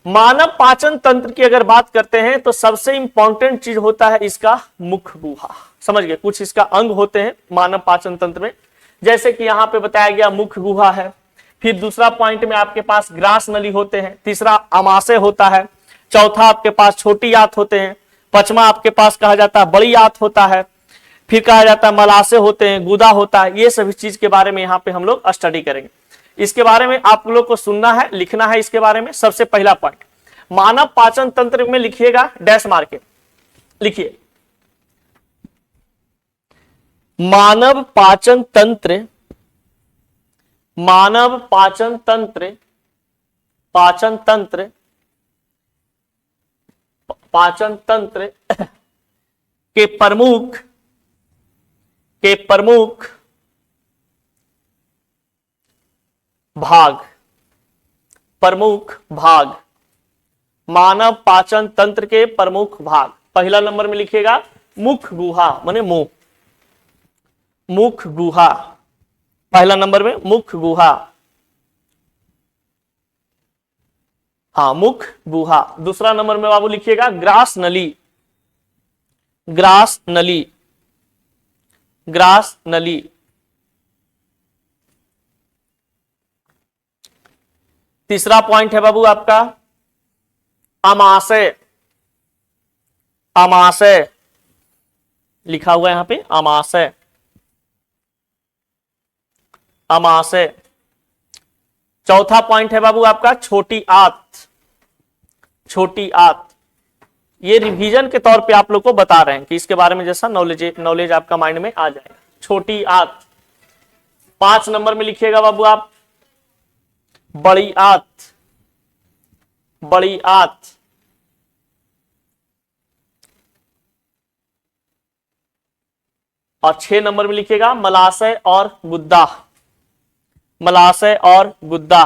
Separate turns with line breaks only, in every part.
मानव पाचन तंत्र की अगर बात करते हैं तो सबसे इंपॉर्टेंट चीज होता है इसका मुख गुहा। समझ गए, कुछ इसका अंग होते हैं मानव पाचन तंत्र में, जैसे कि यहां पे बताया गया मुख गुहा है। फिर दूसरा पॉइंट में आपके पास ग्रास नली होते हैं, तीसरा अमाशय होता है, चौथा आपके पास छोटी आंत होते हैं, पांचवा आपके पास कहा जाता है बड़ी आंत होता है, फिर कहा जाता है मलाशय होते हैं, गुदा होता है। ये सभी चीज के बारे में यहाँ पे हम लोग स्टडी करेंगे। इसके बारे में आप लोग को सुनना है, लिखना है इसके बारे में। सबसे पहला पॉइंट, मानव पाचन तंत्र में लिखिएगा डैश मार के लिखिए, मानव पाचन तंत्र, मानव पाचन तंत्र, पाचन तंत्र, पाचन तंत्र के प्रमुख भाग, प्रमुख भाग, मानव पाचन तंत्र के प्रमुख भाग। पहला नंबर में लिखिएगा मुख गुहा, माने मुंह, मुख गुहा, पहला नंबर में मुख गुहा, हाँ मुख गुहा। दूसरा नंबर में बाबू लिखिएगा ग्रास नली, ग्रास नली, ग्रास नली। तीसरा पॉइंट है बाबू आपका अमाशय, अमाशय लिखा हुआ है यहां पे, अमाशय, अमाशय। चौथा पॉइंट है बाबू आपका छोटी आंत, छोटी आंत। ये रिवीजन के तौर पे आप लोग को बता रहे हैं कि इसके बारे में जैसा नॉलेज आपका माइंड में आ जाए। छोटी आंत। 5 नंबर में लिखिएगा बाबू आप बड़ी आंत, बड़ी आंत। और 6 नंबर में लिखिएगा मलाशय और गुद्दा, मलाशय और गुद्दा,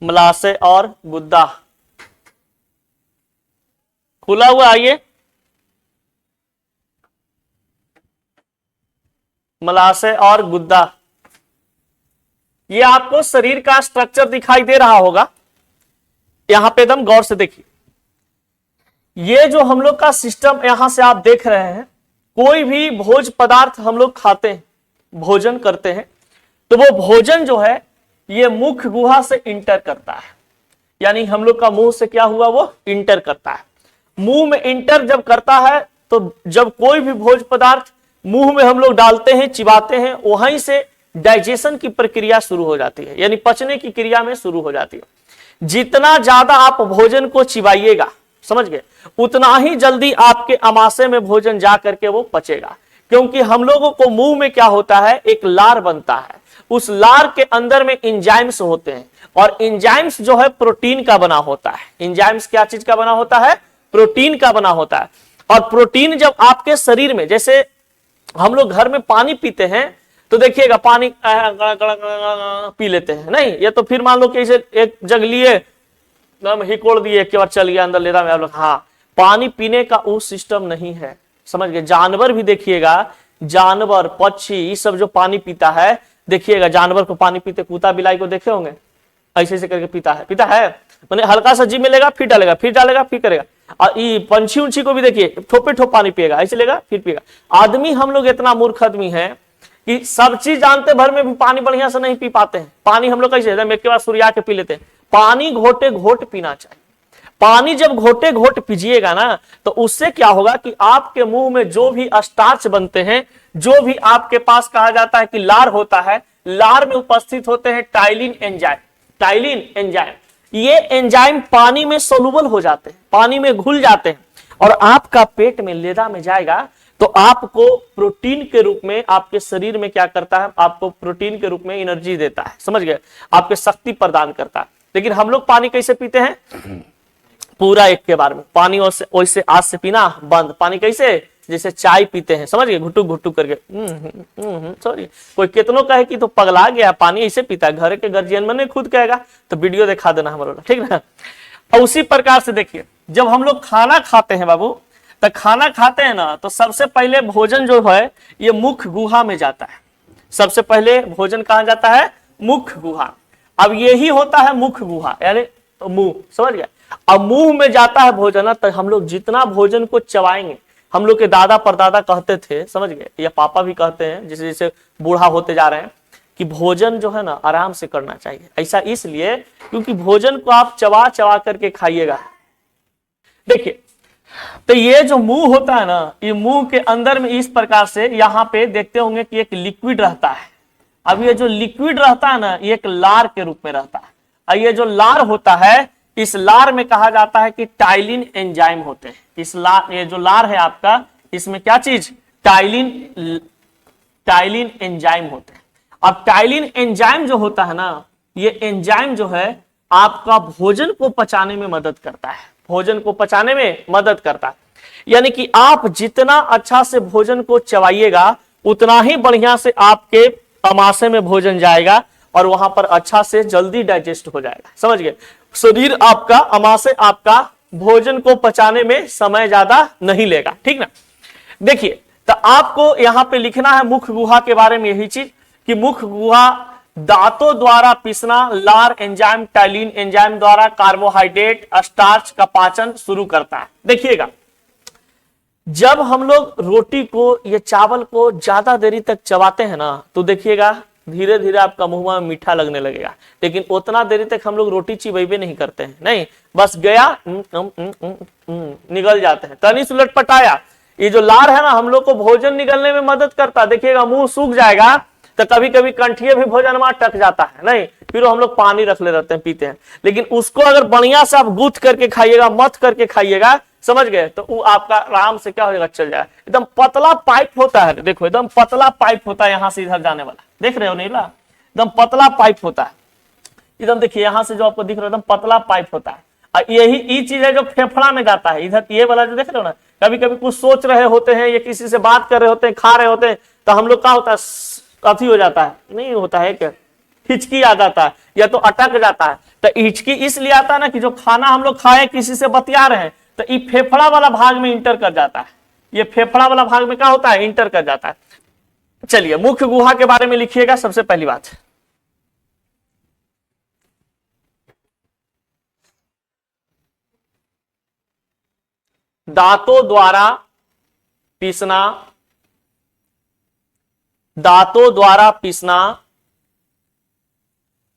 मलाशय और गुद्दा। खुला हुआ आइए, मलाशय और गुद्दा। ये आपको शरीर का स्ट्रक्चर दिखाई दे रहा होगा, यहां पे एकदम गौर से देखिए। ये जो हम लोग का सिस्टम यहां से आप देख रहे हैं, कोई भी भोज पदार्थ हम लोग खाते हैं, भोजन करते हैं, तो वो भोजन जो है ये मुख गुहा से इंटर करता है, यानी हम लोग का मुंह से क्या हुआ, वो इंटर करता है। मुंह में इंटर जब करता है तो जब कोई भी भोज पदार्थ मुंह में हम लोग डालते हैं, चिबाते हैं, वहीं से डाइजेशन की प्रक्रिया शुरू हो जाती है, यानी पचने की क्रिया में शुरू हो जाती है। जितना ज्यादा आप भोजन को चिबाइएगा, समझ गए, उतना ही जल्दी आपके अमाशय में भोजन जा करके वो पचेगा। क्योंकि हम लोगों को मुंह में क्या होता है, एक लार बनता है, उस लार के अंदर में एंजाइम्स होते हैं, और एंजाइम्स जो है प्रोटीन का बना होता है। एंजाइम्स क्या चीज का बना होता है, प्रोटीन का बना होता है। और प्रोटीन जब आपके शरीर में, जैसे हम लोग घर में पानी पीते हैं तो देखिएगा पानी पी लेते हैं, नहीं ये तो फिर मान लो कि इसे एक जग लिए, हिकोड़ दिए, एक बार चल गया अंदर ले रहा है, हाँ, पानी पीने का वो सिस्टम नहीं है, समझ गए। जानवर भी देखिएगा, जानवर, पक्षी, ये सब जो पानी पीता है, देखिएगा जानवर को पानी पीते, कुत्ता बिलाई को देखे होंगे, ऐसे ऐसे करके पीता है, पीता है, मैंने हल्का सा जीभ में लेगा, फिर डालेगा, फिर डालेगा, फिर करेगा। और ये पंछी उंछी को भी देखिए, ठोपे ठोप पानी पिएगा, ऐसे लेगा फिर पिएगा। आदमी, हम लोग इतना मूर्ख आदमी है कि सब चीज जानते भर में भी पानी बढ़िया से नहीं पी पाते हैं। पानी हम लोग कैसे, एक के बाद सूर्या के पी लेते हैं। पानी घोटे घोट पीना चाहिए। पानी जब घोटे घोट पीजिएगा ना, तो उससे क्या होगा कि आपके मुंह में जो भी स्टार्च बनते हैं, जो भी आपके पास कहा जाता है कि लार होता है, लार में उपस्थित होते हैं टाइलिन एंजाइम, टाइलिन एंजाइम। ये एंजाइम पानी में सोलुबल हो जाते हैं, पानी में घुल जाते हैं, और आपका पेट में, लेदा में जाएगा तो आपको प्रोटीन के रूप में आपके शरीर में क्या करता है, आपको प्रोटीन के रूप में एनर्जी देता है, समझ गए, आपके शक्ति प्रदान करता है। लेकिन हम लोग पानी कैसे पीते हैं, पूरा एक के बार में पानी, वैसे आज से पीना बंद। पानी कैसे, जैसे चाय पीते हैं, समझ गए, घुटुक घुटुक करके, सॉरी, कोई कितनों कहे कि तो पगला गया, पानी ऐसे पीता है, घर के गार्जियन में नहीं खुद कहेगा तो वीडियो दिखा देना हमारा, ठीक ना। और उसी प्रकार से देखिए, जब हम लोग खाना खाते हैं बाबू, तो खाना खाते हैं ना, तो सबसे पहले भोजन जो है ये मुख गुहा में जाता है। सबसे पहले भोजन कहां जाता है, मुख गुहा। अब यही होता है मुख गुहा यानी मुंह, समझ गए। अब मुंह में जाता है भोजन, तो हम लोग जितना भोजन को चबाएंगे, हम लोग के दादा परदादा कहते थे, समझ गए, या पापा भी कहते हैं जैसे जैसे बूढ़ा होते जा रहे हैं, कि भोजन जो है ना आराम से करना चाहिए। ऐसा इसलिए क्योंकि भोजन को आप चबा चबा करके खाइएगा। देखिए, तो ये जो मुंह होता है ना, ये मुंह के अंदर में इस प्रकार से यहाँ पे देखते होंगे कि एक लिक्विड रहता है। अब ये जो लिक्विड रहता है ना, ये एक लार के रूप में रहता है। और ये जो लार होता है, इस लार में कहा जाता है कि टाइलिन एंजाइम होते हैं। इस लार, ये जो लार है आपका, इसमें क्या चीज, टाइलिन एंजाइम होते हैं। अब टाइलिन एंजाइम जो होता है ना, ये एंजाइम जो है आपका भोजन को पचाने में मदद करता है, भोजन को पचाने में मदद करता है। यानी कि आप जितना अच्छा से भोजन को चबाइएगा, उतना ही बढ़िया से आपके अमाशय में भोजन जाएगा और वहां पर अच्छा से जल्दी डाइजेस्ट हो जाएगा, समझ गए। शरीर आपका, अमाशय आपका भोजन को पचाने में समय ज्यादा नहीं लेगा, ठीक ना। देखिए, तो आपको यहां पे लिखना है मुख गुहा के बारे में यही चीज, कि मुख गुहा दांतों द्वारा पिसना, लार एंजाइम, टाइलिन एंजाइम द्वारा कार्बोहाइड्रेट, स्टार्च का पाचन शुरू करता है। देखिएगा, जब हम लोग रोटी को या चावल को ज्यादा देरी तक चबाते हैं ना, तो देखिएगा धीरे धीरे आपका मुंह में मीठा लगने लगेगा। लेकिन उतना देरी तक हम लोग रोटी चिबाइबे नहीं करते हैं, नहीं, बस गया निगल जाते हैं, तनी से उलट पटाया। ये जो लार है ना, हम लोग को भोजन निगलने में मदद करता है। देखिएगा, मुंह सूख जाएगा तो कभी कभी कंठिए भी भोजन में अटक जाता है, नहीं, फिर हम लोग पानी रख ले रहते हैं, पीते हैं। लेकिन उसको अगर बढ़िया से आप गूथ करके खाइएगा, मथ करके खाइएगा, समझ गए, तो वो आपका आराम से क्या हो जाएगा, चल जाएगा। एकदम पतला पाइप होता है, देखो एकदम पतला पाइप होता है, यहां से इधर जाने वाला, देख रहे हो नीला, एकदम पतला पाइप होता है। एकदम देखिए, यहां से जो आपको दिख रहा है, एकदम पतला पाइप होता है। यही चीज है जो फेफड़ा में जाता है। इधर ये वाला जो देख रहे हो ना, कभी कभी कुछ सोच रहे होते हैं या किसी से बात कर रहे होते हैं, खा रहे होते हैं, तो हम लोग क्या होता है, अथी हो जाता है, नहीं होता है क्या, हिचकी आ जाता है या तो अटक जाता है। तो हिचकी इसलिए आता है ना कि जो खाना हम लोग खाए, किसी से बतिया रहे हैं, तो ये फेफड़ा वाला भाग में इंटर कर जाता है। ये फेफड़ा वाला भाग में क्या होता है, इंटर कर जाता है। चलिए, मुख्य गुहा के बारे में लिखिएगा। सबसे पहली बात, दांतों द्वारा पीसना, दांतों द्वारा पीसना,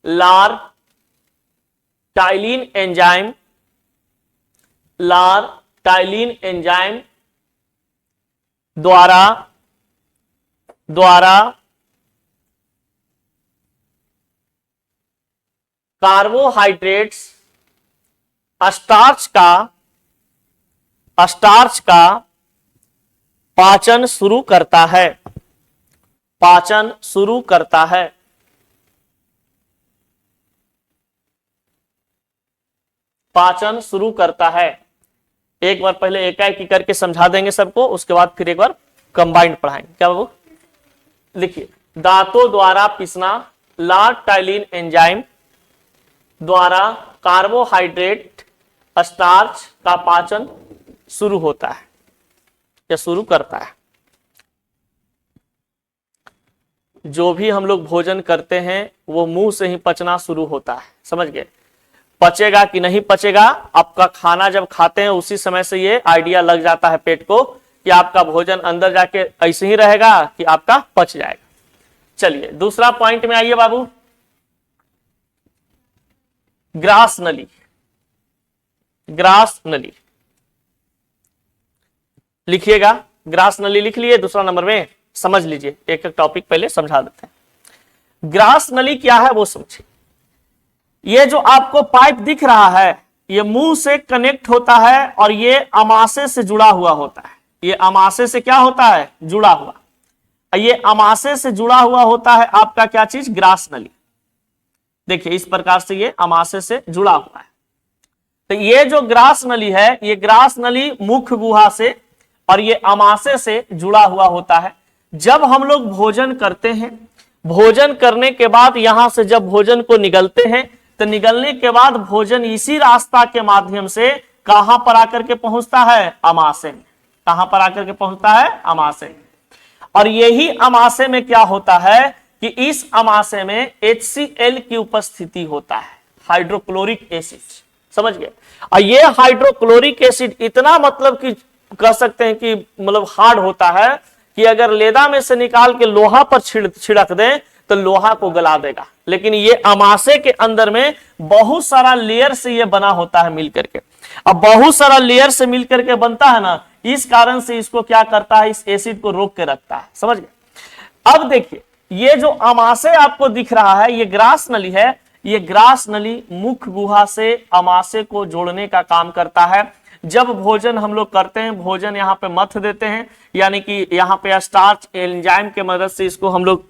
लार टाइलिन एंजाइम, लार टाइलिन एंजाइम द्वारा कार्बोहाइड्रेट्स, स्टार्च का पाचन शुरू करता है, पाचन शुरू करता है। पाचन शुरू करता है। एक बार पहले एकाएक करके समझा देंगे सबको, उसके बाद फिर एक बार कंबाइंड पढ़ाएंगे। क्या बाबू, लिखिए, दांतों द्वारा पीसना, लार टाइलिन एंजाइम द्वारा कार्बोहाइड्रेट, स्टार्च का पाचन शुरू होता है या शुरू करता है। जो भी हम लोग भोजन करते हैं वो मुंह से ही पचना शुरू होता है, समझ गए। पचेगा कि नहीं पचेगा, आपका खाना जब खाते हैं उसी समय से ये आइडिया लग जाता है पेट को कि आपका भोजन अंदर जाके ऐसे ही रहेगा कि आपका पच जाएगा। चलिए, दूसरा पॉइंट में आइए बाबू, ग्रास नली। ग्रास नली लिखिएगा, ग्रास नली लिख लिए। दूसरा नंबर में समझ लीजिए, एक एक टॉपिक पहले समझा देते हैं। ग्रास नली क्या है वो समझिए। ये जो आपको पाइप दिख रहा है, ये मुंह से कनेक्ट होता है और ये अमाशय से जुड़ा हुआ होता है। ये अमाशय से क्या होता है, जुड़ा हुआ। ये अमाशय से जुड़ा हुआ होता है आपका क्या चीज, ग्रास नली। देखिए, इस प्रकार से ये अमाशय से जुड़ा हुआ है। तो ये जो ग्रास नली है, ये ग्रास नली मुख्य गुहा से और ये अमाशय से जुड़ा हुआ होता है। जब हम लोग भोजन करते हैं, भोजन करने के बाद यहां से जब भोजन को निगलते हैं, तो निगलने के बाद भोजन इसी रास्ता के माध्यम से कहां पर आकर के पहुंचता है, अमाशय में। कहां पर आकर के पहुंचता है, अमाशय। और यही अमाशय में क्या होता है कि इस अमाशय में HCl की उपस्थिति होता है, हाइड्रोक्लोरिक एसिड। समझ गए? और ये हाइड्रोक्लोरिक एसिड इतना मतलब कि कह सकते हैं कि मतलब हार्ड होता है कि अगर लेदा में से निकाल के लोहा पर छिड़क दें तो लोहा को गला देगा। लेकिन ये अमाशय के अंदर में बहुत सारा लेयर से ये बना होता है मिल करके। अब बहुत सारा लेयर से मिल करके बनता है ना, इस कारण से इसको क्या करता है, इस एसिड को रोक के रखता है। समझ गए? अब देखिए, ये जो अमाशय आपको दिख रहा है, ये ग्रास नली है। ये ग्रास नली मुख्य गुहा से अमाशय को जोड़ने का काम करता है। जब भोजन हम लोग करते हैं, भोजन यहाँ पे मथ देते हैं, यानी कि यहाँ पे स्टार्च एंजाइम के मदद से इसको हम लोग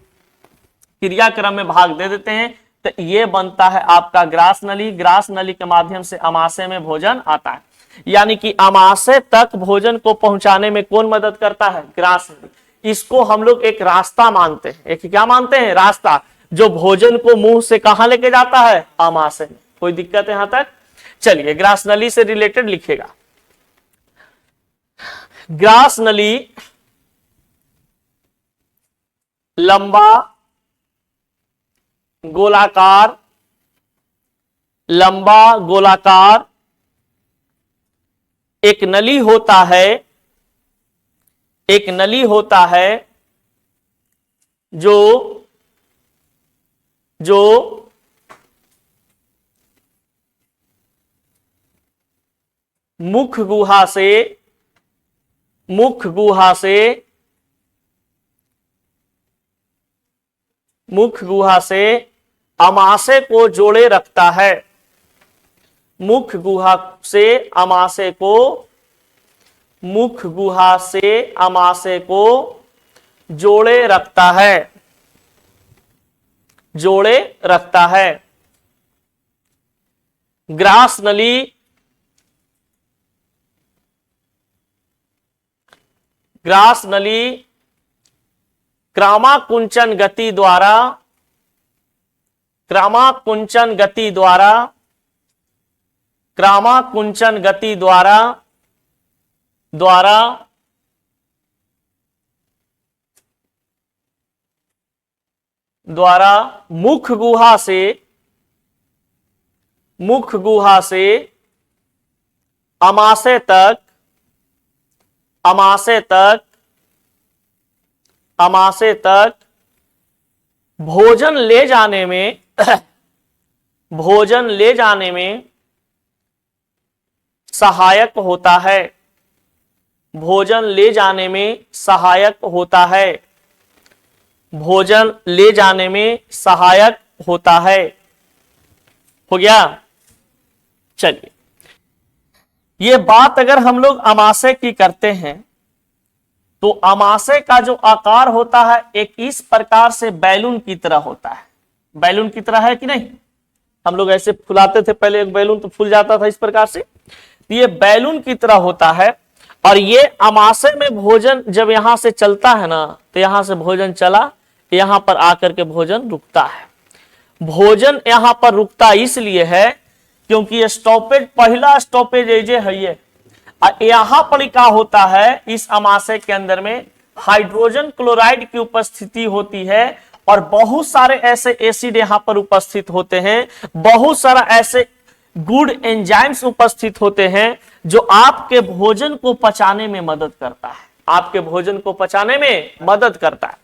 क्रियाक्रम में भाग दे देते हैं, तो ये बनता है आपका ग्रास नली। ग्रास नली के माध्यम से अमाशय में भोजन आता है, यानी कि अमाशय तक भोजन को पहुंचाने में कौन मदद करता है, ग्रास नली। इसको हम लोग एक रास्ता मानते हैं। एक क्या मानते हैं, रास्ता, जो भोजन को मुंह से कहां लेके जाता है, अमाशय में। कोई दिक्कत है यहां तक? चलिए, ग्रास नली से रिलेटेड लिखेगा। ग्रास नली लंबा गोलाकार, लंबा गोलाकार एक नली होता है, एक नली होता है जो मुख्य गुहा से अमाशय को जोड़े रखता है। मुख्य गुहा से अमाशय को जोड़े रखता है। ग्रास नली क्रामाकुंचन गति द्वारा मुख्य गुहा से अमाशय तक भोजन ले जाने में सहायक होता है। भोजन ले जाने में सहायक होता है। हो गया? चलिए, ये बात अगर हम लोग अमाशय की करते हैं तो अमाशय का जो आकार होता है एक इस प्रकार से बैलून की तरह होता है। बैलून की तरह है कि नहीं? हम लोग ऐसे फुलाते थे पहले, एक बैलून तो फूल जाता था इस प्रकार से। ये बैलून की तरह होता है और ये अमाशय में भोजन जब यहां से चलता है ना, तो यहां से भोजन चला, यहां पर आकर के भोजन रुकता है। भोजन यहां पर रुकता इसलिए है क्योंकि स्टॉपेज, पहला स्टॉपेज ये है। ये यहां पर क्या होता है, इस अमाशय के अंदर में हाइड्रोजन क्लोराइड की उपस्थिति होती है और बहुत सारे ऐसे एसिड यहां पर उपस्थित होते हैं, बहुत सारा ऐसे गुड एंजाइम्स उपस्थित होते हैं जो आपके भोजन को पचाने में मदद करता है। आपके भोजन को पचाने में मदद करता है।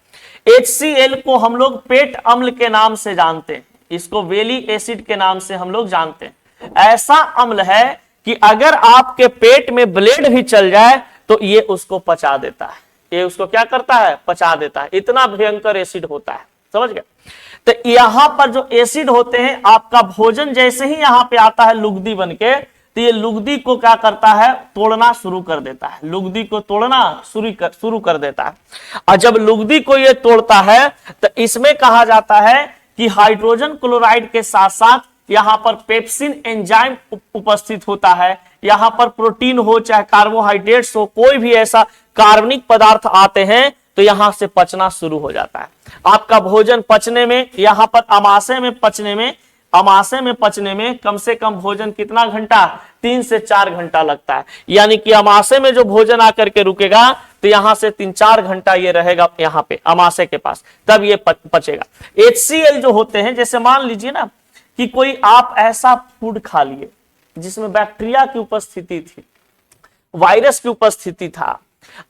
HCl को हम लोग पेट अम्ल के नाम से जानते हैं, इसको वेली एसिड के नाम से हम लोग जानते हैं। ऐसा अम्ल है कि अगर आपके पेट में ब्लेड भी चल जाए तो ये उसको पचा देता है। ये उसको क्या करता है, पचा देता है। इतना भयंकर एसिड होता है। समझ गए? तो यहां पर जो एसिड होते हैं, आपका भोजन जैसे ही यहां पे आता है लुगदी बनके, तो ये लुगदी को क्या करता है, तोड़ना शुरू कर देता है। लुगदी को तोड़ना शुरू कर देता है। और जब लुगदी को ये तोड़ता है तो इसमें कहा जाता है कि हाइड्रोजन क्लोराइड के साथ साथ यहां पर पेप्सिन एंजाइम उपस्थित होता है। यहां पर प्रोटीन हो चाहे कार्बोहाइड्रेट्स हो, कोई भी ऐसा कार्बनिक पदार्थ आते हैं तो यहां से पचना शुरू हो जाता है। आपका भोजन पचने में, यहां पर अमाशय में पचने में अमाशय में पचने में कम से कम भोजन कितना घंटा, 3 से 4 घंटा लगता है। यानी कि अमाशय में जो भोजन आकर के रुकेगा तो यहां से 3-4 घंटा ये रहेगा यहाँ पे अमाशय के पास, तब ये पचेगा। HCl जो होते हैं, जैसे मान लीजिए ना कि कोई आप ऐसा फूड खा लिए जिसमें बैक्टीरिया की उपस्थिति थी, वायरस की उपस्थिति था,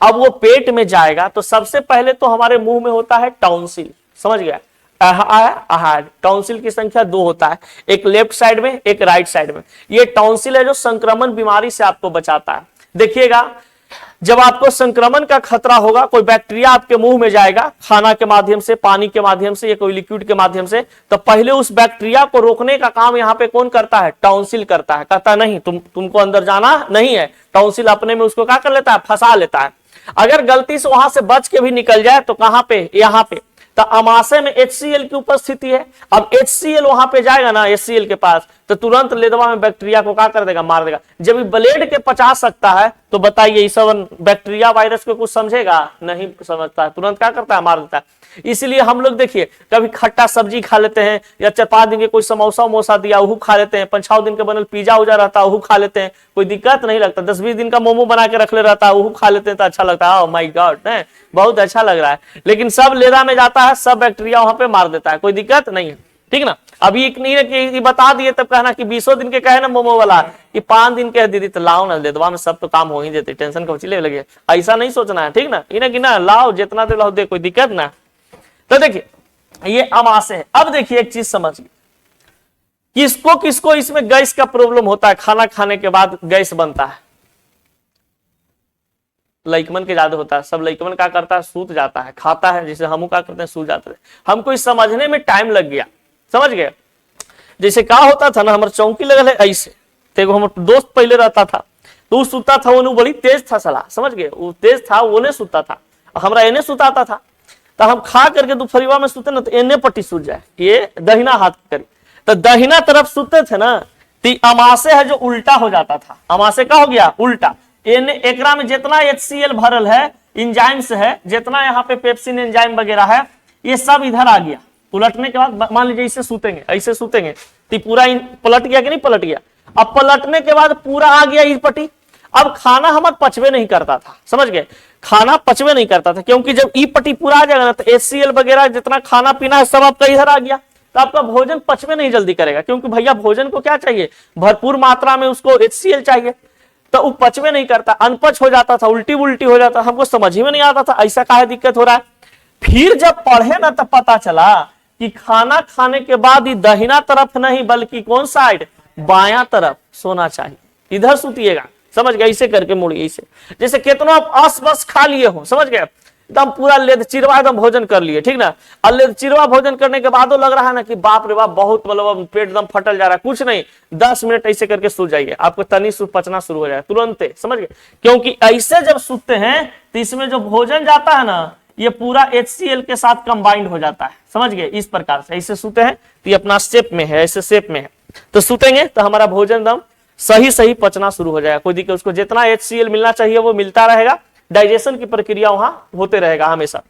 अब वो पेट में जाएगा तो सबसे पहले तो हमारे मुंह में होता है टॉन्सिल, समझ गया, आहार। टॉन्सिल की संख्या 2 होता है, एक लेफ्ट साइड में एक राइट साइड में। ये टॉन्सिल है जो संक्रमण बीमारी से आपको बचाता है। देखिएगा, जब आपको संक्रमण का खतरा होगा, कोई बैक्टीरिया आपके मुंह में जाएगा खाना के माध्यम से, पानी के माध्यम से या कोई लिक्विड के माध्यम से, तो पहले उस बैक्टीरिया को रोकने का काम यहाँ पे कौन करता है, टॉन्सिल करता है। कहता नहीं तुमको अंदर जाना नहीं है, टॉन्सिल अपने में उसको क्या कर लेता है, फंसा लेता है। अगर गलती से वहां से बच के भी निकल जाए तो कहां पे, यहाँ पे, तो अमाशय में HCl की उपस्थिति है। अब HCl वहां पे जाएगा ना HCl के पास, तो तुरंत लेदवा में बैक्टीरिया को क्या कर देगा, मार देगा। जब ये ब्लेड के पचा सकता है तो बताइए, इस बैक्टीरिया वायरस को कुछ समझेगा, नहीं समझता है, तुरंत क्या करता है, मार देता है। इसलिए हम लोग देखिए, कभी खट्टा सब्जी खा लेते हैं, या 4-5 दिन के कोई समोसा वमोसा दिया वो खा लेते हैं, 5-6 दिन के बनल पिज्जा उजा रहता है वो खा लेते हैं, कोई दिक्कत नहीं लगता। 10-20 दिन का मोमो बना के रख ले रहता है वो खा लेते हैं तो अच्छा लगता है, ओह माय गॉड, बहुत अच्छा लग रहा है। लेकिन सब लेदा में जाता है, सब बैक्टीरिया वहां पे मार देता है, कोई दिक्कत नहीं है, ठीक ना। अभी एक नहीं है कि बता दिए तब कहना कि 20 दिन के कहे ना मोमो वाला कि 5 दिन के दीदी, तो लाओ ना लेदवा में सब तो काम हो ही देते, टेंशन कब चिले लगे, ऐसा नहीं सोचना है, ठीक ना। इन्हें कि ना लाओ जितना दे लाओ दे, कोई दिक्कत ना। तो देखिए ये अमाशय है। अब देखिए एक चीज समझिए, किसको किसको इसमें गैस का प्रॉब्लम होता है, खाना खाने के बाद गैस बनता है। लइकमन के ज्यादा होता है, सब लइकमन क्या करता है, सूत जाता है, खाता है, जैसे हम क्या करते हैं, सो जाते हैं। हमको इस समझने में टाइम लग गया, समझ गए। जैसे क्या होता था ना, हमारे चौकी लगल है ऐसे, तो हमारे दोस्त पहले रहता था तो वो सुता था, वो बड़ी तेज था सलाह, समझ गए, वो तेज था, वो ने सुता था, हमरा एने सुताता था। तो हम खा करके दोपहरिया में सुते ना तो एने पट्टी सूझ जाए, ये दहिना हाथ करी, तो दहिना तरफ सुते थे ना, तो अमाशय है जो उल्टा हो जाता था। अमाशय का हो गया उल्टा, एने एकरा में जितना HCl भरल है, इंजाइम्स है, जितना यहाँ पे पेप्सिन एंजाइम वगैरह है, ये सब इधर आ गया। उलटने के बाद मान लीजिए इसे सूतेंगे, ऐसे सूतेंगे तो पूरा पलट गया कि नहीं पलट गया। अब पलटने के बाद पूरा आ गया इस पट्टी। अब खाना हमारे पचवे नहीं करता था, समझ गए, खाना पचवे नहीं करता था, क्योंकि जब ई पट्टी पूरा आ जाएगा ना तो HCl वगैरह जितना खाना पीना है सब आपका इधर आ गया, तो आपका भोजन पचवे नहीं जल्दी करेगा, क्योंकि भैया भोजन को क्या चाहिए, भरपूर मात्रा में उसको HCl चाहिए, तो वो पचवे नहीं करता, अनपच हो जाता था, उल्टी उल्टी हो जाता, हमको समझ ही में नहीं आता था ऐसा काहे दिक्कत हो रहा है। फिर जब पढ़े ना तब पता चला कि खाना खाने के बाद ही दहिना तरफ नहीं बल्कि कौन साइड, बायां तरफ सोना चाहिए, इधर सुतिएगा, समझ गए, ऐसे करके मुड़िए, ऐसे जैसे कितना आप अस बस खा लिए हो, समझ गए, एकदम पूरा लेद चिरवा एकदम भोजन कर लिए, ठीक ना। और लेद चिरवा भोजन करने के बाद लग रहा है ना कि बाप रे बाप बहुत मतलब पेट एकदम फटल जा रहा है, कुछ नहीं, 10 मिनट ऐसे करके सो जाइए, आपको तनी पचना शुरू हो जाए तुरंत, समझ गए। क्योंकि ऐसे जब सूते हैं तो इसमें जो भोजन जाता है ना, ये पूरा HCl के साथ कंबाइंड हो जाता है, समझ गए। इस प्रकार से ऐसे सूते हैं तो ये अपना शेप में है, ऐसे शेप में है, तो सूतेंगे तो हमारा भोजन एकदम सही सही पचना शुरू हो जाएगा, कोई दिक्कत, उसको जितना HCl मिलना चाहिए वो मिलता रहेगा, डाइजेशन की प्रक्रिया वहां होते रहेगा हमेशा।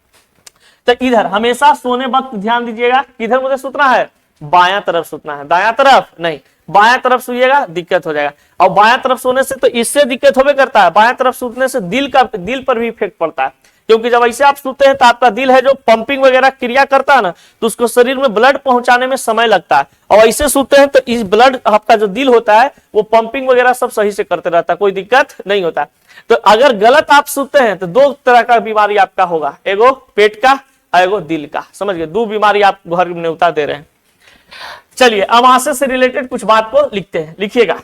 तो इधर हमेशा सोने वक्त ध्यान दीजिएगा, किधर मुझे सूतना है, बायां तरफ सूतना है, दायां तरफ नहीं, बायां तरफ सोइएगा दिक्कत हो जाएगा। और बायां तरफ सोने से तो इससे दिक्कत होवे करता है, बायां तरफ सूतने से दिल पर भी इफेक्ट पड़ता है, क्योंकि जब ऐसे आप सूते हैं तो आपका दिल है जो पंपिंग वगैरह क्रिया करता है ना, तो उसको शरीर में ब्लड पहुंचाने में समय लगता है, और ऐसे सूते हैं तो इस ब्लड आपका जो दिल होता है वो पंपिंग वगैरह सब सही से करते रहता है, कोई दिक्कत नहीं होता। तो अगर गलत आप सूते हैं तो 2 तरह का बीमारी आपका होगा, एगो पेट का और एगो दिल का, समझ गए, 2 बीमारी आप घर में न्योता दे रहे हैं। चलिए अमाशय से रिलेटेड कुछ बात को लिखते हैं, लिखिएगा।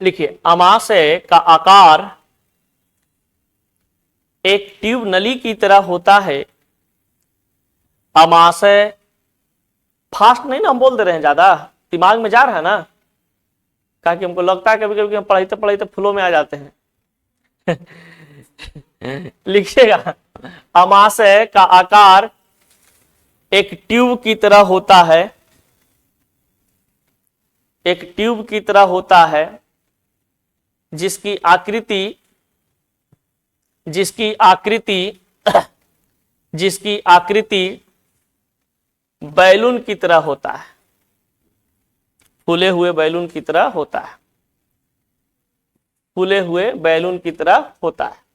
लिखिए, अमाशय का आकार एक ट्यूब नली की तरह होता है। अमाशय, फास्ट नहीं ना हम बोल दे रहे हैं, ज्यादा दिमाग में जा रहा है ना, कहा कि हमको लगता है कभी कभी हम पढ़ाई पढ़ाई फ्लो में आ जाते हैं। लिखिएगा, अमाशय का आकार एक ट्यूब की तरह होता है, एक ट्यूब की तरह होता है, जिसकी आकृति जिसकी आकृति बैलून की तरह होता है, फूले हुए बैलून की तरह होता है, फूले हुए बैलून की तरह होता है।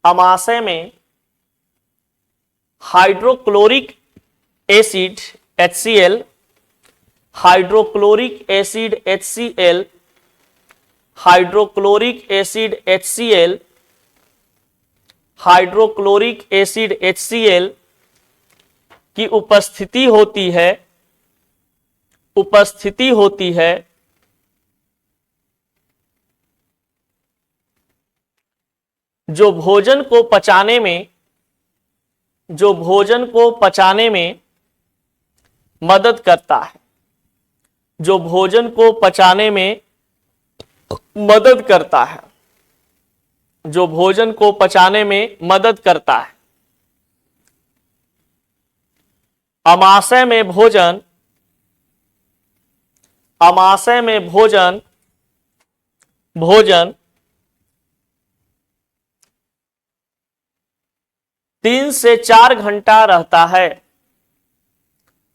अमाशय में hydrochloric acid HCl, hydrochloric acid HCl, hydrochloric acid HCl, hydrochloric acid HCl की उपस्थिति होती है जो भोजन को पचाने में मदद करता है, जो भोजन को पचाने में मदद करता है, जो भोजन को पचाने में मदद करता है। अमाशय में भोजन 3 से 4 घंटा रहता है,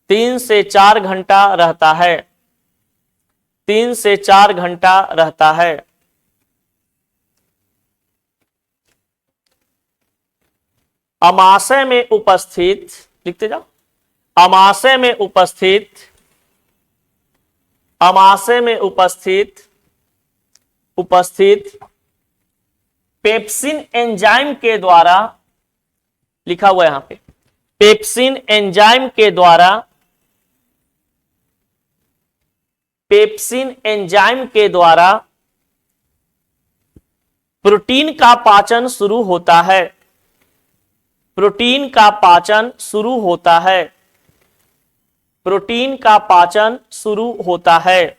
3 से 4 घंटा रहता है, 3 से 4 घंटा रहता है। अमाशय में उपस्थित, लिखते जाओ, अमाशय में उपस्थित पेप्सिन एंजाइम के द्वारा, लिखा हुआ है यहां पे, पेप्सिन एंजाइम के द्वारा प्रोटीन का पाचन शुरू होता है, प्रोटीन का पाचन शुरू होता है, प्रोटीन का पाचन शुरू होता है।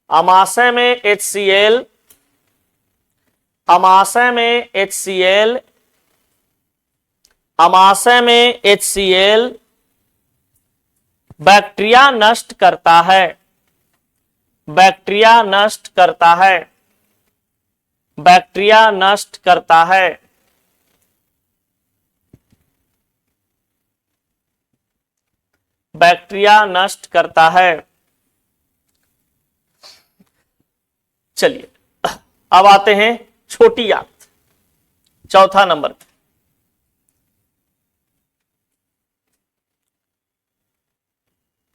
अमाशय में HCl, अमाशय में HCl, अमाशय में HCl बैक्टीरिया नष्ट करता है, बैक्टीरिया नष्ट करता है, बैक्टीरिया नष्ट करता है। बैक्टीरिया नष्ट करता है। चलिए अब आते हैं छोटी आंत, चौथा नंबर पे।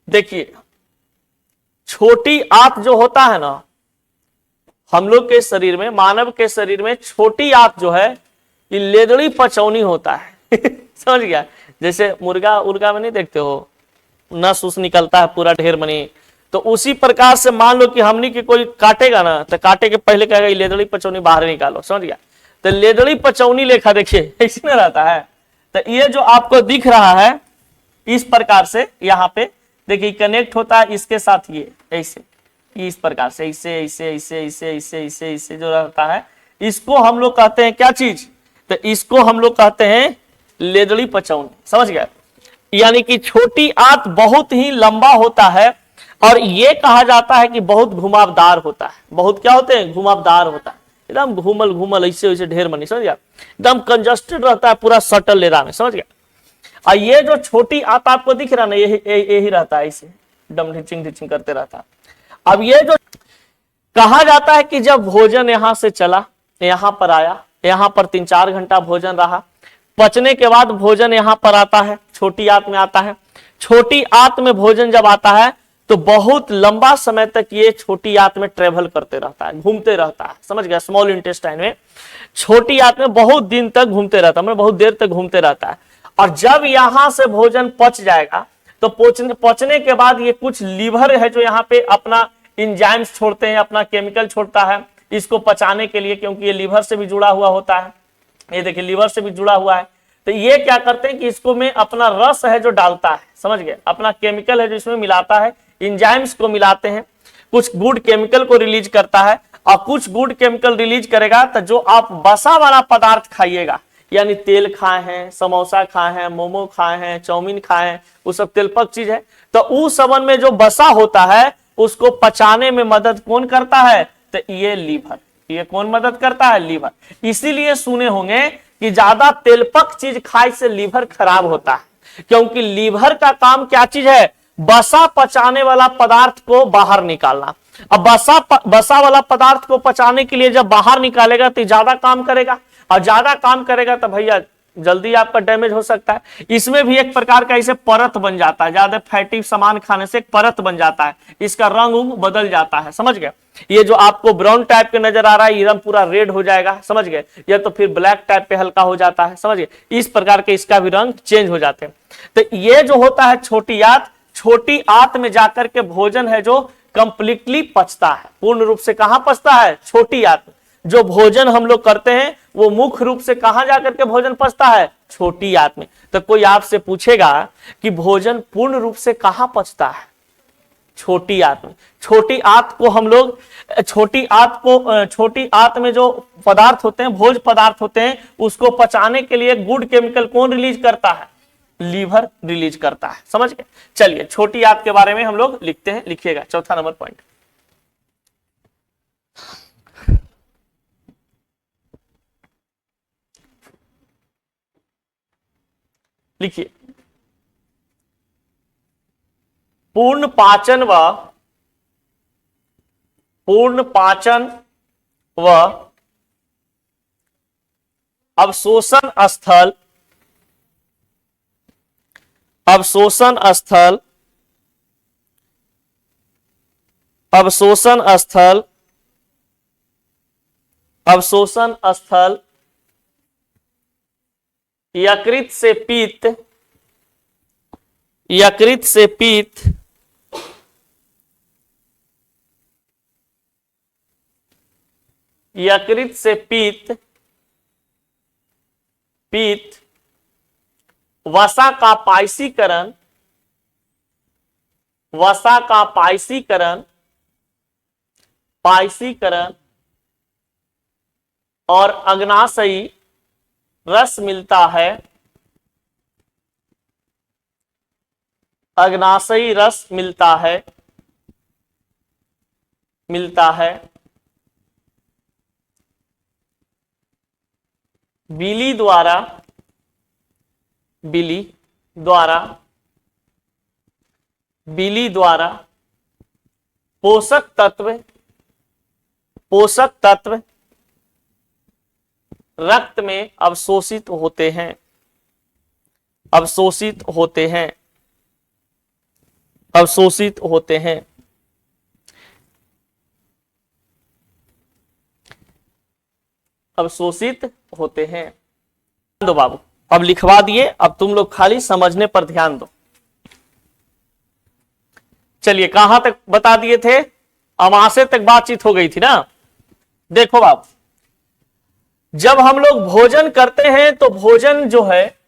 देखिए छोटी आंत जो होता है ना, हम लोग के शरीर में, मानव के शरीर में छोटी आंत जो है ये लेदड़ी पचौनी होता है समझ गया? जैसे मुर्गा उर्गा में नहीं देखते हो, नस उस निकलता है पूरा ढेर मनी, तो उसी प्रकार से मान लो कि हमनी के कोई काटेगा ना, तो काटे के पहले कहेगा लेदड़ी पचौनी बाहर निकालो, समझ गया? तो लेदड़ी पचौनी लेखा देखिए इसमें रहता है। तो ये जो आपको दिख रहा है इस प्रकार से, यहाँ पे देखिए कनेक्ट होता है इसके साथ, ये ऐसे इस प्रकार से ऐसे ऐसे ऐसे ऐसे ऐसे ऐसे ऐसे जो रहता है, इसको हम लोग कहते हैं क्या चीज? तो इसको हम लोग कहते हैं लेदड़ी पचौनी, समझ गए? यानी कि छोटी आंत बहुत ही लंबा होता है और ये कहा जाता है कि बहुत घुमावदार होता है। बहुत क्या होते हैं? घुमावदार होता है, एकदम घूमल घूमल ऐसे वैसे ढेर मनी, समझ गया? एकदम कंजस्टेड रहता है पूरा सटल लेदा में, समझ गया? और ये जो छोटी आंत आपको दिख रहा है ना, यही रहता है, ऐसे एकदम ढिचिंग ढिचिंग करते रहता है। अब ये जो कहा जाता है कि जब भोजन यहां से चला, यहां पर आया, यहां पर 3-4 घंटा भोजन रहा, पचने के बाद भोजन यहां पर आता है, छोटी आंत में आता है। छोटी आंत में भोजन जब आता है तो बहुत लंबा समय तक ये छोटी आंत में ट्रेवल करते रहता है, घूमते रहता है, समझ गया? स्मॉल इंटेस्टाइन में छोटी आंत में बहुत दिन तक घूमते रहता है, मतलब बहुत देर तक घूमते रहता है। और जब यहां से भोजन पच जाएगा तो पचने के बाद ये कुछ लीवर है जो यहाँ पे अपना इंजाइम्स छोड़ते हैं, अपना केमिकल छोड़ता है इसको पचाने के लिए, क्योंकि ये लीवर से भी जुड़ा हुआ होता है। ये देखिए लीवर से भी जुड़ा हुआ है। तो ये क्या करते हैं कि इसको में अपना रस है जो डालता है, समझ गए? अपना केमिकल है जो इसमें मिलाता है, इंजाइम्स को मिलाते हैं, कुछ गुड केमिकल को रिलीज करता है और कुछ गुड केमिकल रिलीज करेगा तो जो आप वसा वाला पदार्थ खाइएगा यानी तेल खाए हैं, समोसा खाए हैं, मोमो खाए हैं, चाउमीन खाए हैं, वो सब तेलपक चीज है। तो उस सबन में जो वसा होता है उसको पचाने में मदद कौन करता है? तो ये लीवर। ये कौन मदद करता है? लीवर। इसीलिए सुने होंगे कि ज्यादा तेलपक चीज खाए से लीवर खराब होता है, क्योंकि लीवर का काम क्या चीज है? वसा पचाने वाला पदार्थ को बाहर निकालना। अब वसा वाला पदार्थ को पचाने के लिए जब बाहर निकालेगा तो ज्यादा काम करेगा, और ज्यादा काम करेगा तो भैया जल्दी आपका डैमेज हो सकता है। इसमें भी एक प्रकार का इसे परत बन जाता है, ज्यादा फैटी सामान खाने से एक परत बन जाता है, इसका रंग उंग बदल जाता है। समझ गए? ये जो आपको ब्राउन टाइप के नजर आ रहा है एकदम पूरा रेड हो जाएगा, समझ गए? या तो फिर ब्लैक टाइप पे हल्का हो जाता है, समझ गए? इस प्रकार के इसका भी रंग चेंज हो जाते हैं। तो ये जो होता है छोटी आंत, छोटी आंत में जाकर के भोजन है जो कंप्लीटली पचता है। पूर्ण रूप से कहां पचता है? छोटी आंत। जो भोजन हम लोग करते हैं वो मुख्य रूप से कहां जाकर के भोजन पचता है? छोटी आंत में। तो कोई आपसे पूछेगा कि भोजन पूर्ण रूप से कहां पचता है? छोटी आंत में। छोटी आंत को हम लोग छोटी आंत में जो पदार्थ होते हैं, भोज पदार्थ होते हैं, उसको पचाने के लिए गुड केमिकल कौन रिलीज करता है? लीवर रिलीज करता है। समझ गए? चलिए छोटी आंत के बारे में हम लोग लिखते हैं, लिखिएगा चौथा नंबर पॉइंट। लिखिए, पूर्ण पाचन व अवशोषण स्थल यकृत से पित्त वसा का पायसीकरण और अग्नाशयी रस मिलता है, बिली द्वारा पोषक तत्व रक्त में अवशोषित होते हैं। दो बाबू, अब लिखवा दिए, अब तुम लोग खाली समझने पर ध्यान दो। चलिए कहां तक बता दिए थे? अमाशय तक बातचीत हो गई थी ना। देखो बाबू, जब हम लोग भोजन करते हैं तो भोजन जो है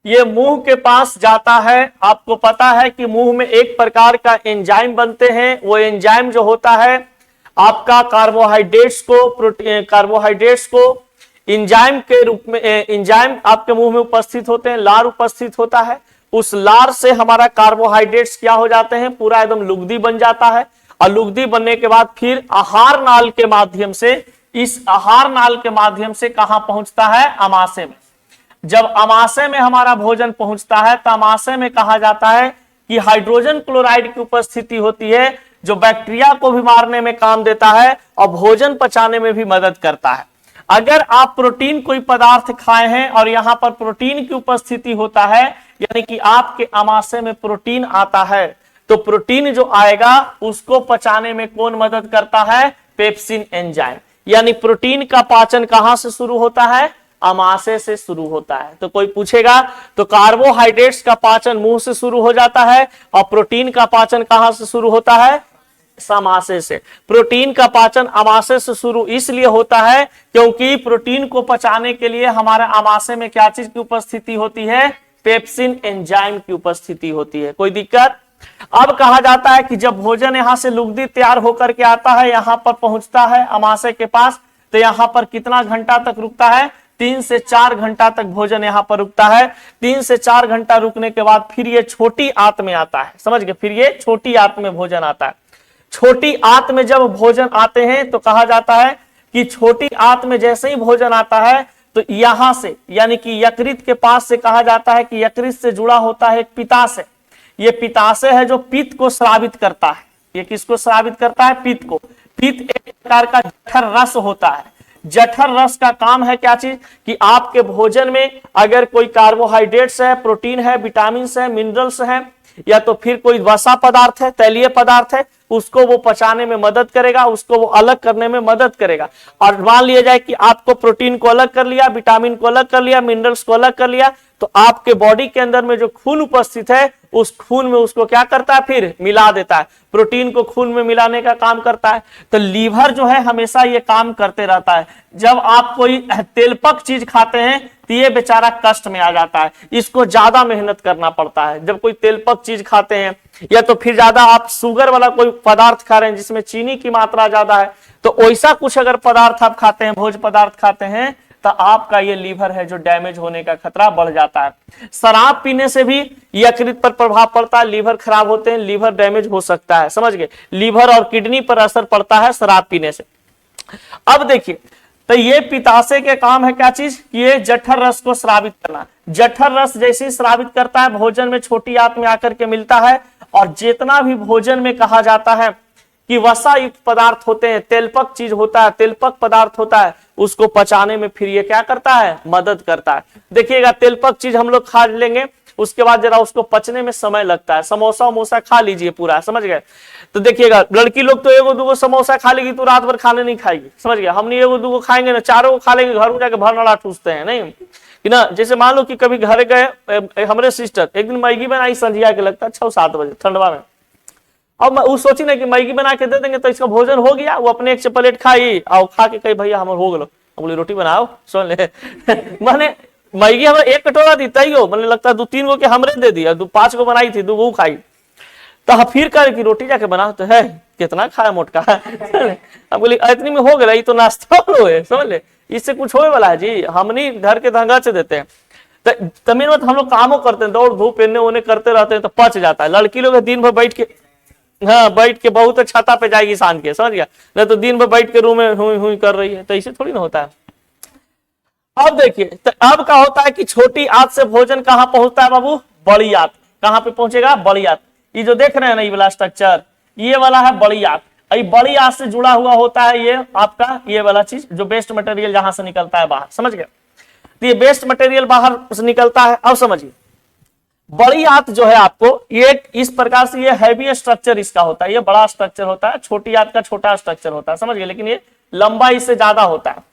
ये मुंह के पास जाता है। आपको पता है कि मुंह में एक प्रकार का एंजाइम बनते हैं। वो एंजाइम जो होता है आपका कार्बोहाइड्रेट्स को एंजाइम के रूप में, एंजाइम आपके मुंह में उपस्थित होते हैं, लार उपस्थित होता है। उस लार से हमारा कार्बोहाइड्रेट्स क्या हो जाते हैं? पूरा एकदम लुगदी बन जाता है, और लुगदी बनने के बाद फिर आहार नाल के माध्यम से, इस आहार नाल के माध्यम से कहां पहुंचता है? अमाशय में। जब अमाशय में हमारा भोजन पहुंचता है तो अमाशय में कहा जाता है कि हाइड्रोजन क्लोराइड की उपस्थिति होती है, जो बैक्टीरिया को भी मारने में काम देता है और भोजन पचाने में भी मदद करता है। अगर आप प्रोटीन कोई पदार्थ खाए हैं और यहां पर प्रोटीन की उपस्थिति होता है, यानी कि आपके अमाशय में प्रोटीन आता है, तो प्रोटीन जो आएगा उसको पचाने में कौन मदद करता है? Pepsin enzyme. यानी प्रोटीन का पाचन कहां से शुरू होता है? अमाशय से शुरू होता है। तो कोई पूछेगा तो कार्बोहाइड्रेट्स का पाचन मुंह से शुरू हो जाता है, और प्रोटीन का पाचन कहां से शुरू होता है? अमाशय से। प्रोटीन का पाचन अमाशय से शुरू इसलिए होता है क्योंकि प्रोटीन को पचाने के लिए हमारे अमाशय में क्या चीज की उपस्थिति होती है? पेप्सिन एंजाइम की उपस्थिति होती है। कोई दिक्कत? अब कहा जाता है कि जब भोजन यहां से लुगदी तैयार होकर के आता है, यहां पर पहुंचता है अमाशय के पास, तो यहां पर कितना घंटा तक रुकता है? 3 से 4 घंटा तक भोजन यहाँ पर रुकता है। 3 से 4 घंटा रुकने के बाद फिर ये छोटी आंत में आता है, समझ गए, फिर ये छोटी आंत में भोजन आता है। छोटी आंत में जब भोजन आते हैं तो कहा जाता है कि छोटी आंत में जैसे ही भोजन आता है तो यहां से यानी कि यकृत के पास से कहा जाता है कि यकृत से जुड़ा होता है एक पित्ताशय। ये पित्ताशय है जो पित्त को स्रावित करता है। ये किसको स्रावित करता है? पित्त को। पित्त एक प्रकार का जठर रस होता है। जठर रस का काम है क्या चीज कि आपके भोजन में अगर कोई कार्बोहाइड्रेट्स है, प्रोटीन है, विटामिन है, मिनरल्स है, या तो फिर कोई वसा पदार्थ है, तैलीय पदार्थ है, उसको वो पचाने में मदद करेगा, उसको वो अलग करने में मदद करेगा। और मान लिया जाए कि आपको प्रोटीन को अलग कर लिया, विटामिन को अलग कर लिया, मिनरल्स को अलग कर लिया, तो आपके बॉडी के अंदर में जो खून उपस्थित है उस खून में उसको क्या करता है? फिर मिला देता है। प्रोटीन को खून में मिलाने का काम करता है। तो लीवर जो है हमेशा ये काम करते रहता है। जब आप कोई तेलपक चीज खाते हैं तो ये बेचारा कष्ट में आ जाता है, इसको ज्यादा मेहनत करना पड़ता है। जब कोई तेलपक चीज खाते हैं या तो फिर ज्यादा आप शुगर वाला कोई पदार्थ खा रहे हैं जिसमें चीनी की मात्रा ज्यादा है, तो वैसा कुछ अगर पदार्थ आप खाते हैं, भोज्य पदार्थ खाते हैं, तो आपका ये लीवर है जो डैमेज होने का खतरा बढ़ जाता है। शराब पीने से भी यकृत पर प्रभाव पड़ता है, लीवर खराब होते हैं, लीवर डैमेज हो सकता है, समझ गए। लीवर और किडनी पर असर पड़ता है शराब पीने से। अब देखिए, तो ये पित्ताशय के काम है क्या चीज? ये जठर रस को स्रावित करना। जठर रस जैसे ही स्रावित करता है, भोजन में छोटी आंत में आकर के मिलता है, और जितना भी भोजन में कहा जाता है कि वसा युक्त पदार्थ होते हैं, तेलपक चीज होता है, तेलपक पदार्थ होता है, उसको पचाने में फिर ये क्या करता है? मदद करता है। देखिएगा, तेलपक चीज हम लोग खा लेंगे, उसके बाद जरा उसको पचने में समय लगता है। समोसा वमोसा खा लीजिए पूरा, समझ गए। तो देखिएगा, लड़की लोग तो एगो दूगो समोसा खा लेगी तो रात भर खाने नहीं खाएगी, समझ गया। हमने एगो दूगो खाएंगे ना, चारों खा लेंगे, घर में जाके भरनड़ा ठूसते हैं, नहीं कि ना। जैसे मान लो कि कभी घर गए, हमारे सिस्टर एक दिन मैगी बनाई संझिया के, लगता है 6-7 बजे ठंडवा में। अब वो सोची ना कि मैगी बना के दे देंगे तो इसका भोजन हो गया। वो अपने एक प्लेट खाई और खा के कही भैया हमारे हो गलो, बोली रोटी बनाओ, सुन ले मैंने मैगी हमें एक कटोरा दी तई हो, मैंने लगता है 2-3 गो के हमरे दे दिया, 5 गो बनाई थी, 2 गो खाई। तो फिर कह कि रोटी जाके बना, तो है कितना खाया मोटका अब बोली इतनी में हो गया, ये तो नाश्ता है, समझ ले, इससे कुछ होने वाला है जी। हमनी घर के धंगा से देते हैं, तो मेन बात हम लोग कामों करते हैं, दौड़ धूप एने ओने करते रहते हैं, तो पच जाता है। लड़की लोग दिन भर बैठ के, हाँ बैठ के बहुत छाता पे जाएगी शान के, समझ गया, नहीं तो दिन भर बैठ के रूम में हुई हुई कर रही है, तो ऐसे थोड़ी ना होता है। अब देखिए, तो अब क्या होता है कि छोटी आंत से भोजन कहां पहुंचता है बाबू? बड़ी आंत। कहां पे पहुंचेगा? बड़ी आंत। ये जो देख रहे हैं ना, ये वाला स्ट्रक्चर, ये वाला है बड़ी आंत। बड़ी आंत से जुड़ा हुआ होता है ये आपका ये वाला चीज, जो वेस्ट मटेरियल जहां से निकलता है बाहर, समझ गए। तो ये वेस्ट मटेरियल बाहर से निकलता है। अब समझिए, बड़ी आंत जो है आपको ये इस प्रकार से, ये हैवी स्ट्रक्चर इसका होता है, ये बड़ा स्ट्रक्चर होता है। छोटी आंत का छोटा स्ट्रक्चर होता है, समझ गए, लेकिन ये लंबा इससे ज्यादा होता है।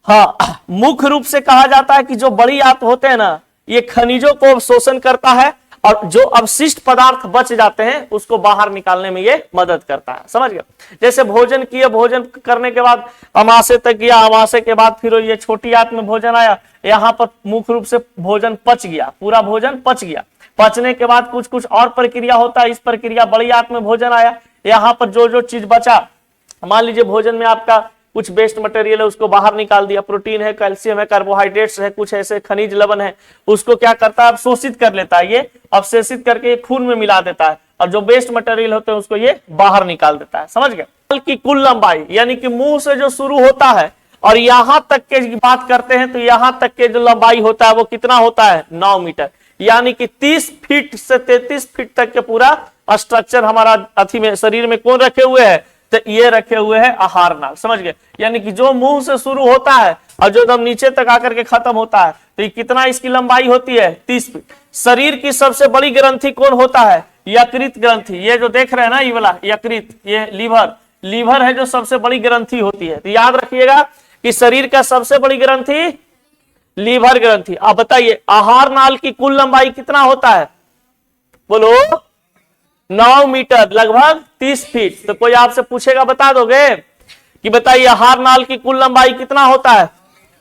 हाँ, मुख्य रूप से कहा जाता है कि जो बड़ी आंत होते हैं ना, ये खनिजों को शोषण करता है, और जो अवशिष्ट पदार्थ बच जाते हैं उसको बाहर निकालने में ये मदद करता है, समझ गए। जैसे भोजन किए, भोजन करने के बाद अमाशय तक गया, अमाशय के बाद फिर ये छोटी आंत में भोजन आया, यहाँ पर मुख्य रूप से भोजन पच गया, पूरा भोजन पच गया। पचने के बाद कुछ कुछ और प्रक्रिया होता है, इस प्रक्रिया बड़ी आंत में भोजन आया, यहाँ पर जो जो चीज बचा, मान लीजिए भोजन में आपका कुछ वेस्ट मटेरियल है, उसको बाहर निकाल दिया, प्रोटीन है, कैल्शियम है, कार्बोहाइड्रेट्स है, कुछ ऐसे खनिज लवण है, उसको क्या करता है? अवशोषित कर लेता है, ये अवशोषित करके खून में मिला देता है, और जो वेस्ट मटेरियल होते हैं उसको ये बाहर निकाल देता है, समझ गए। नल की कुल लंबाई, यानी कि मुंह से जो शुरू होता है और यहां तक के बात करते हैं, तो यहां तक के जो लंबाई होता है वो कितना होता है? 9 मीटर, यानी कि 30 फीट से 33 फीट तक के पूरा स्ट्रक्चर हमारा अथी में, शरीर में कौन रखे हुए है? तो ये रखे हुए हैं आहार नाल, समझ गए। यानी कि जो मुंह से शुरू होता है और जो दम नीचे तक आकर के खत्म होता है, तो ये कितना इसकी लंबाई होती है? 30 फीट। शरीर की सबसे बड़ी ग्रंथि कौन होता है? यकृत ग्रंथि। ये जो देख रहे हैं ना, ये वाला यकृत, ये लीवर है जो सबसे बड़ी ग्रंथि होती है। तो याद रखिएगा कि शरीर का सबसे बड़ी ग्रंथि लीवर ग्रंथि। अब बताइए, आहार नाल की कुल लंबाई कितना होता है? बोलो। 9 मीटर, लगभग 30 फीट। तो कोई आपसे पूछेगा, बता दोगे कि बताइए आहार नाल की कुल लंबाई कितना होता है?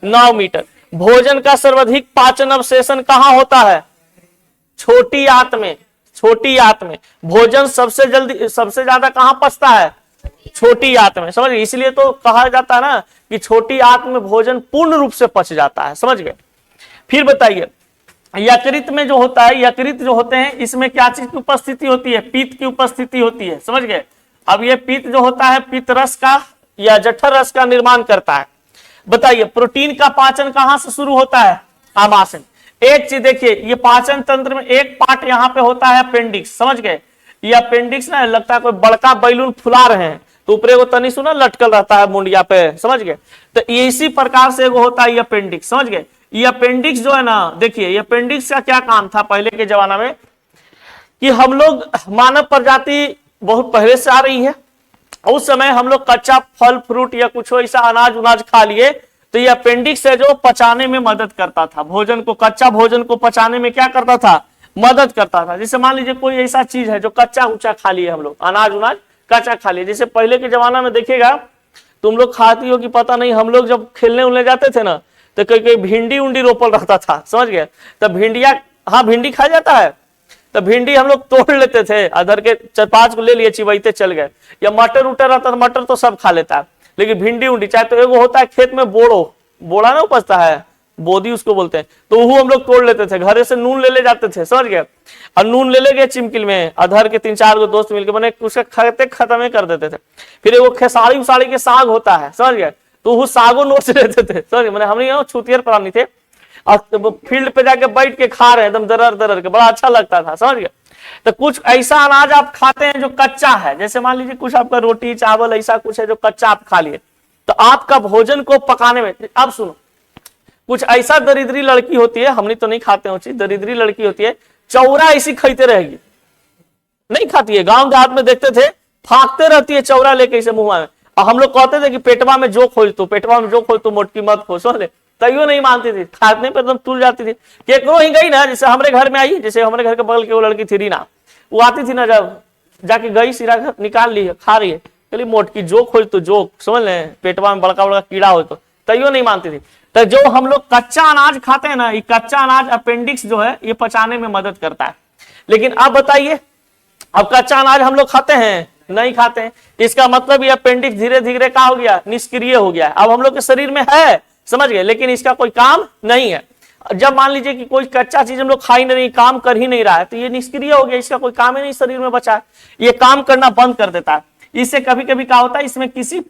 9 मीटर। भोजन का सर्वाधिक पाचन अवशेषण कहां होता है? छोटी आंत में। छोटी आंत में भोजन सबसे ज्यादा कहां पचता है? छोटी आंत में, समझ गए, इसलिए तो कहा जाता है ना कि छोटी आंत में भोजन पूर्ण रूप से पच जाता है, समझ गए। फिर बताइए यकृत में जो होता है, यकृत जो होते हैं इसमें क्या चीज की उपस्थिति होती है, पित्त की उपस्थिति होती है, समझ गए। अब ये पित्त जो होता है पित्त रस का या जठर रस का निर्माण करता है। बताइए प्रोटीन का पाचन कहां से शुरू होता है, आमाशय। एक चीज देखिए, ये पाचन तंत्र में एक पार्ट यहाँ पे होता है अपेंडिक्स, समझ गए। ये अपेंडिक्स ना लगता है कोई बड़का बैलून फुला रहे हैं तो ऊपर वो तनी सुना लटकल रहता है मुंडिया पे, समझ गए। तो इसी प्रकार से एगो होता है ये अपेंडिक्स, समझ गए। ये अपेंडिक्स जो है ना, देखिए ये अपेंडिक्स का क्या काम था पहले के जमाना में, कि हम लोग मानव प्रजाति बहुत पहले से आ रही है, उस समय हम लोग कच्चा फल फ्रूट या कुछ ऐसा अनाज उनाज खा लिए तो ये अपेंडिक्स है जो पचाने में मदद करता था, भोजन को, कच्चा भोजन को पचाने में क्या करता था, मदद करता था। जैसे मान लीजिए कोई ऐसा चीज है जो कच्चा उच्चा खा लिए हम लोग, अनाज उनाज कच्चा खा लिए। जैसे पहले के जमाना में देखिएगा, तुम लोग खाती हो कि पता नहीं, हम लोग जब खेलने उलने जाते थे ना तो कहीं कहीं भिंडी उंडी रोपल रहता था, समझ गए। तब भिंडिया, हाँ भिंडी खा जाता है, तो भिंडी हम लोग तोड़ लेते थे, अधर के 4-5 को ले लिए, चिबैते चल गए। या मटर उटर रहता था, मटर तो सब खा लेता है, लेकिन भिंडी उंडी चाहे तो एगो होता है खेत में बोड़ो, बोड़ा ना उपजता है, बोदी उसको बोलते हैं, तो वो हम लोग तोड़ लेते थे, घरे से नून ले जाते थे, समझ गए। और नून ले गए चिमकिल में, अधर के 3-4 गो दोस्त मिलकर बने उसके खाते खत्म कर देते थे। फिर वो खेसारी उसाड़ी के साग होता है, समझ गए, तो वो सागो नोच लेते थे, समझ गए। मैंने हम छुतियर प्राणी थे और फील्ड पे जाके बैठ के खा रहे हैं एकदम दरर दरर के, बड़ा अच्छा लगता था, समझ गए। तो कुछ ऐसा अनाज आप खाते हैं जो कच्चा है, जैसे मान लीजिए कुछ आपका रोटी चावल ऐसा कुछ है जो कच्चा आप खा लिए, तो आपका भोजन को पकाने में, अब सुनो, कुछ ऐसा दरिद्री लड़की होती है, हमने तो नहीं खाते हो चीज, दरिद्री लड़की होती है, चौरा ऐसी खाते रहेगी, नहीं खाती है। गांव देहात में देखते थे फाकते रहती है चौरा लेके इसे मुंह में, और हम लोग कहते थे कि पेटवा में जो खोल तू, पेटवा में जो खोल तू, मोटकी मत खो, समझ ले, तैयो नहीं मानती थी, खाने पर एकदम तुल जाती थी। केकरो ही गई ना, जैसे हमारे घर में आई, जैसे हमारे घर के बगल की वो लड़की थी रीना, वो आती थी ना, जब जाके गई सिरा निकाल ली है, खा रही है, चलिए मोटकी जो खोल तो जो, समझ ले, पेटवा में बड़का बड़का कीड़ा हो तो तैयो नहीं मानती थी। तो जो हम लोग कच्चा अनाज खाते हैं ना, ये कच्चा अनाज अपेंडिक्स जो है ये पचाने में मदद करता है। लेकिन अब बताइए, अब कच्चा अनाज हम लोग खाते हैं, नहीं खाते हैं, इसका मतलब ये अपेंडिक्स धीरे धीरे क्या हो गया, निष्क्रिय हो गया। अब हम लोग के शरीर में है, समझ गए, लेकिन इसका कोई काम नहीं है। जब मान लीजिए कि कोई कच्चा चीज हम लोग खा ही नहीं, काम कर ही नहीं रहा है, तो ये निष्क्रिय हो गया, इसका कोई काम ही नहीं शरीर में बचा है, ये काम करना बंद कर देता है। इससे कभी कभी क्या होता है, इसमें किसी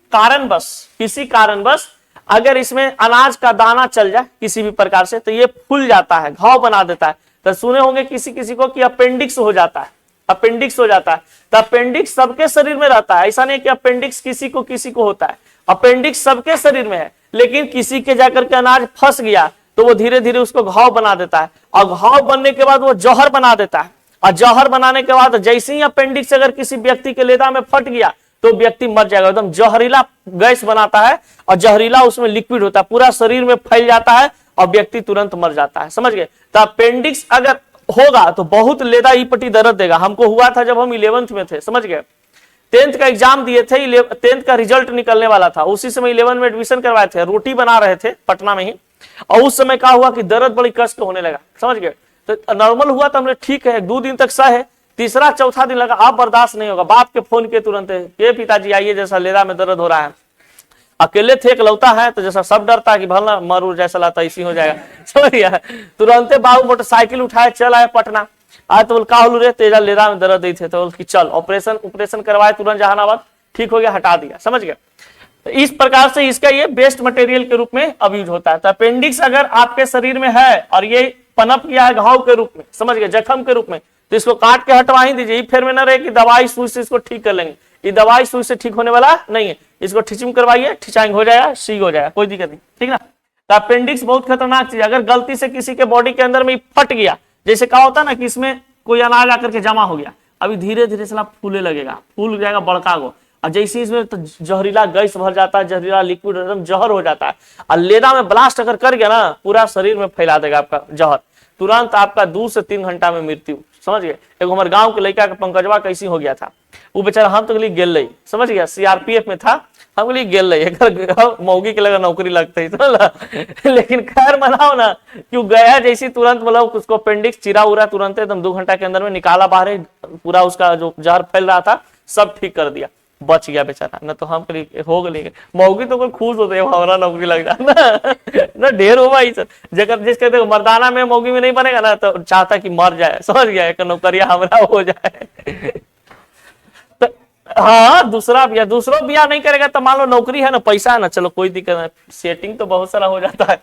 कारणवश अगर इसमें अनाज का दाना चल जाए किसी भी प्रकार से, तो ये फूल जाता है, घाव बना देता है। तो सुने होंगे किसी किसी को कि अपेंडिक्स हो जाता है, अपेंडिक्स हो जाता है। तो अपेंडिक्स सबके शरीर में रहता है, ऐसा नहीं कि अपेंडिक्स किसी को होता है, अपेंडिक्स सबके शरीर में है, लेकिन किसी के जाकर के अनाज फंस गया तो वो धीरे धीरे उसको घाव बना देता है, और घाव बनने के बाद वो जहर बना देता है, और जहर बनाने के बाद जैसे ही अपेंडिक्स अगर किसी व्यक्ति के लेदा में फट गया तो व्यक्ति मर जाएगा। एकदम जहरीला गैस बनाता है, और जहरीला उसमें लिक्विड होता है, पूरा शरीर में फैल जाता है और व्यक्ति तुरंत मर जाता है, समझ गए। तो अपेंडिक्स अगर होगा तो बहुत लेदा ईपटी दर्द देगा। हमको हुआ था जब हम 11th में थे, समझ गए, 10th का एग्जाम दिए थे, 10th का रिजल्ट निकलने वाला था, उसी समय 11 में एडमिशन करवाए थे, रोटी बना रहे थे पटना में ही, और उस समय क्या हुआ कि दर्द बड़ी कष्ट होने लगा, समझ गए। तो नॉर्मल हुआ तो हमने ठीक है 2 दिन तक सहे, तीसरा चौथा दिन लगा अब बर्दाश्त नहीं होगा, बाप के फोन के तुरंत ये पिताजी आइए, जैसा लेदा में दर्द हो रहा है, अकेले थे इकलौता है, तो जैसा सब डरता है कि भला मरू जैसा लाता इसी हो जाएगा, समझ गया। तुरंत बाबू मोटरसाइकिल उठाए चल आए पटना, आज तो बोल का होलू रे, तेजा लेदा में दर्द दी थे, तो बोल कि चल ऑपरेशन करवाए तुरंत जहानाबाद, ठीक हो गया, हटा दिया, समझ गया। तो इस प्रकार से इसका ये बेस्ट मटेरियल के रूप में अब यूज होता है। तो अपेंडिक्स अगर आपके शरीर में है और ये पनप गया है घाव के रूप में, समझ गए, जख्म के रूप में, तो इसको काट के हटवा ही दीजिए। फिर में न रहे कि दवाई सुई से इसको ठीक कर लेंगे, ये दवाई सुई से ठीक होने वाला नहीं है, इसको ठिचिंग करवाइए, ठिचांग हो जाएगा, ठीक हो जाएगा, कोई दिक्कत नहीं, ठीक ना। तो अपेंडिक्स बहुत खतरनाक चीज, अगर गलती से किसी के बॉडी के अंदर में फट गया, जैसे क्या होता है ना कि इसमें कोई अनाज आकर के जमा हो गया, अभी धीरे धीरे से फूले लगेगा, फूल जाएगा बड़का गो, और जैसे इसमें तो जहरीला गैस भर जाता है, जहरीला लिक्विड एकदम जहर हो जाता है, और लेदा में ब्लास्ट अगर कर गया ना पूरा शरीर में फैला देगा आपका जहर, तुरंत आपका 2 से 3 घंटा में मृत्यु, समझ गए। एगो हमारे गांव के लड़का का पंकजवा कैसी हो गया था, वो बेचारा हम तो गेल रही, समझ गया, सीआरपीएफ में था, हम गेल रही, मौगी के लगा नौकरी लगता है, लेकिन खैर मनाओ ना, क्यों गया जैसी तुरंत मतलब उसको अपेंडिक्स चिरा उरा तुरंत एकदम 2 घंटा के अंदर में निकाला बाहर, पूरा उसका जो जहर फैल रहा था सब ठीक कर दिया। बच गया बेचारा, न तो हम करीब हो गए मौगी तो कोई खुश होते हमारा नौकरी लग जाए ना ढेर हो भाई सर जगह जिस कहते मर्दाना में मौगी में नहीं बनेगा ना तो चाहता कि मर जाए, समझ गया नौकरिया हमारा हो जाए तो हाँ दूसरा बिया नहीं करेगा तो मान लो नौकरी है ना पैसा है ना चलो कोई दिक्कत नहीं, सेटिंग तो बहुत सारा हो जाता है।